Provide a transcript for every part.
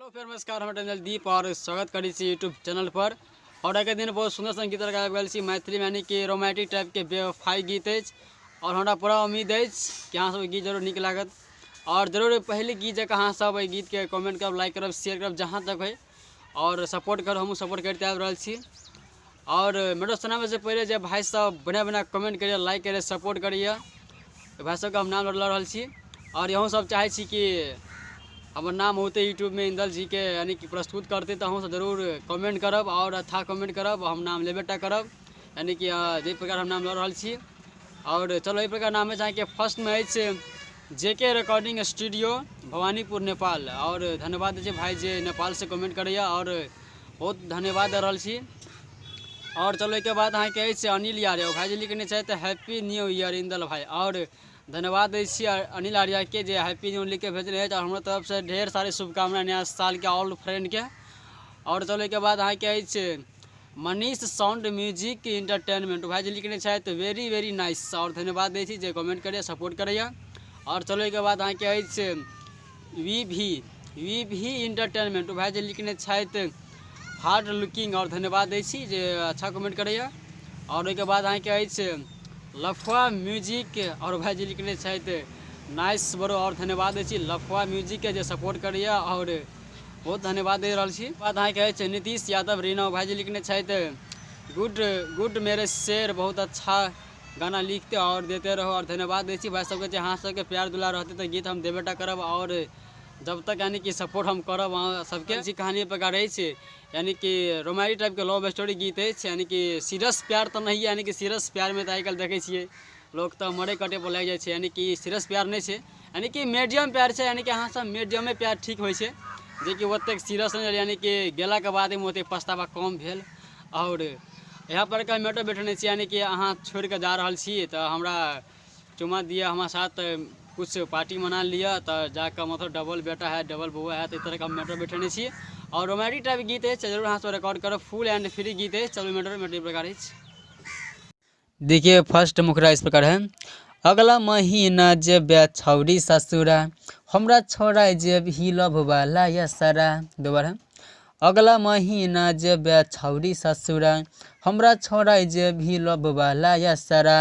Hello फिर नमस्कार, हम चैनल दीप और स्वागत करी यूट्यूब चैनल पर। और आगे दिन बहुत सुंदर संगीत गायल मैथिली यानी कि रोमांटिक टाइप के बेवफाई गीत है। और हमरा पूरा उम्मीद है कि अहाँ सब गीत जरूर निक लागत। और जरूर पहले गीत जगह अहाँ सब गीत के कमेंट करब, लाइक करब, शेयर करब जहाँ तक है। और सपोर्ट कर, हम सपोर्ट करते आ रहा छी। और मेरे सुनावे से पहले जब भाई सब बढ़िया बढ़िया कमेंट करिए, लाइक करिए, सपोर्ट करिए, भाई सबके हम नाम लड़ रहा छी। और यहूँ सब चाहे छी कि हमार नाम होते यूट्यूब में इंदल जी के यानी कि प्रस्तुत करते तो हम जरूर कमेंट करब और अच्छा कमेंट करब, हम नाम लेबेटा करब यानी कि जे प्रकार हम नाम लऽ रहल छी। और चलो एहि प्रकार नाम है चाहे कि फर्स्ट में जेके रिकॉर्डिंग स्टूडियो भवानीपुर नेपाल। और धन्यवाद दे भाई जे नेपाल से कमेंट करैया और बहुत धन्यवाद दे रहल छी। और चलो एक बाद अहाँ के अनिल यादव भाई जी लिखने चाहते हैप्पी न्यू ईयर इंदल भाई। और धन्यवाद दी अनिल आर्या के जे हैप्पी न्यू लिख के भेजने है। और हमारे तरफ से ढेर सारे शुभकामनाएं नया साल के ऑल फ्रेंड के। और चलो एक बाद अहाँ के मनीष साउंड म्यूजिक इंटरटेनमेंट भाई जी लिखने चाहे तो वेरी वेरी नाइस। और धन्यवाद दी जे कमेंट करिए, सपोर्ट करिए। और चलो एक बाद अहाँ के वी भी इंटरटेनमेंट भाई जी लिखने चाहे तो हार्ड लुकिंग। और धन्यवाद दी जे अच्छा कमेंट करिए। और एक बाद अहाँ के लफुआ म्यूजिक और भाई जी लिखने चाहते नाइस बड़ो। और धन्यवाद दी लफुआ म्यूजिक के जो सपोर्ट करिए और बहुत धन्यवाद दे रहा छी। बात अहाँ के नीतीश यादव रीना भाई जी लिखने चाहते गुड मेरे शेर, बहुत अच्छा गाना लिखते और देते रहो। और धन्यवाद दी भाई सबके अहाँ सबके प्यार दुलार रहते तो गीत हम देवेटा करब। और जब तक यानी कि सपोर्ट हम करब अहाँ सबके कहानी प्रकार है यानी कि रोमांटिक टाइप के लव स्टोरी गीत है यानी कि सीरियस प्यार तो नहीं है। यानी कि सीरियस प्यार में तो आजकल देखे छे लोग तो मरे कटे पर लग जाए यानी कि सीरियस प्यार नहीं है यानी कि मीडियम प्यार है। यानी कि अहाँ सब मीडियम में प्यार ठीक हो जे कि ओतेक सीरियस नहीं यानी कि गेला के बाद में ओतेक पछतावा कम भेल। और यहाँ पर का मैटर बैठने यानी कि अहाँ छोड़ के जा रहा छी तो हमरा चुमा दिया हमारे साथ कुछ पार्टी मना लिया तो जाकर मतलब डबल बेटा है डबल बुआ है तो इस तरह का मैटर बैठने छी। और रोमांटिक टाइप गीत है जरूर अहाँ सब रिकॉर्ड करो, फुल एंड फ्री गीत है। चलो मैटर प्रकार है। देखिए फर्स्ट मुखरा इस प्रकार है। अगला महीना जब छौरी ससुरा हमरा छोड़ा जब ही लव वाला या सारा। दोबारा अगला महीना जब छौरी ससुरा हमरा छोड़ा जब भी लव वाला या सारा।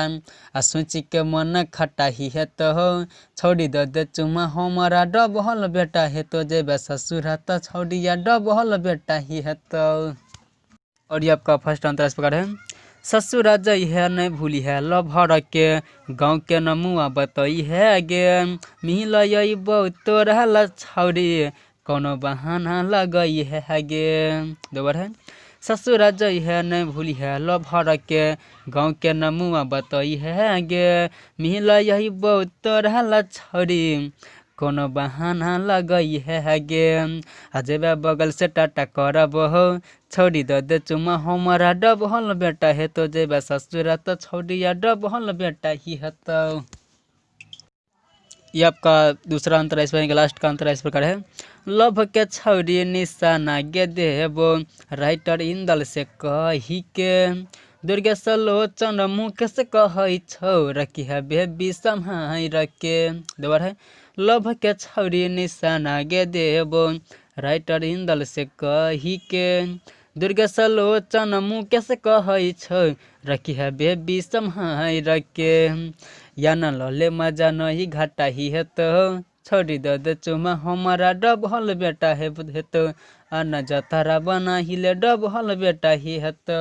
आ सोच के मन खटा ही है तो छौड़ी दे चुमा हमारा डबल बेटा है तो जब ससुरा तो छौड़िया डबल बेटा ही है तो। और ये आपका फर्स्ट अंतर इस प्रकार है। ससुरा जई है नहीं भूली है लभर के गाँव के नमुआ बतई है गे मिल तो रहला छौड़ी कोनो बहाना लगई है गे। दोबारा है। ससुरा जई है नहीं भूली है लभर के गाँव के नमुआ बतई है गे मिल तो रहला छौड़ी कोनो बहाना लगई है गे। अजब बगल से टाटा करब हो छौड़ी दे चुमा हमारा डबल बेटा है तो जब ससुरा तो छौड़िया डबल बेटा ही है तो। ये आपका दूसरा अंतर इस प्रकार, लास्ट का अंतर इस प्रकार है। लव के छौड़ी निशाना गे देबो राइटर इंदल से कही के दुर्गेश लोचन मुख से कही छौ रखी है बेबी सम्हाई रखे। दोबारा है। लव के छौड़ी निशाना गे देबो राइटर इंदल से कही के दुर्गेश लोचन मुख से कही छौ रखी है बेबी सम्हाई रखे। या न लले मजा नहीं घाटा ही है तो छोड़ी दे चुमा हमारा डबल बेटा है तो आना जतारा बना ही ले डबल बेटा ही है तो।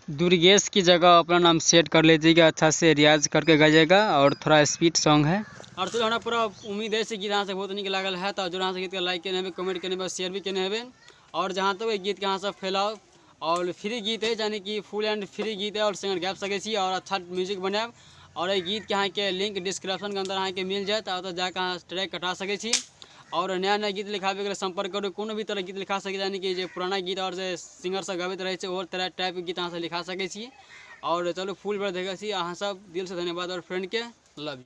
दुर्गेश की जगह अपना नाम सेट कर लीजिएगा, अच्छा से रियाज करके गाइएगा और थोड़ा स्पीड सॉन्ग है। और तो हमारा पूरा उम्मीद है गीत यहाँ से बहुत निक लागल है तो जो यहाँ से गीत का लाइक करने कमेंट करने शेयर भी करने हैं। और जहाँ तक गीत के यहाँ से फैलाओ और फ्री गीत है यानी कि फुल एंड फ्री गीत है और सिंगर गाबि सके और अच्छा म्यूजिक बनाएब। और ये गीत के यहाँ के लिंक डिस्क्रिप्शन के अंदर अहाँ के मिल जाए तो जाकर अहाँ ट्रैक कटा सके। और नया नया गीत लिखाबे के लिए संपर्क करू, कोनो भी तरह गीत लिखा सके यानी कि जो पुराना गीत और जो सिंगर सब गाबैत रहे और तरह टाइप के गीत अहाँ से लिखा सके। और चलो फुल बेर देखे अहाँ सब दिल से धन्यवाद और फ्रेंड के लव।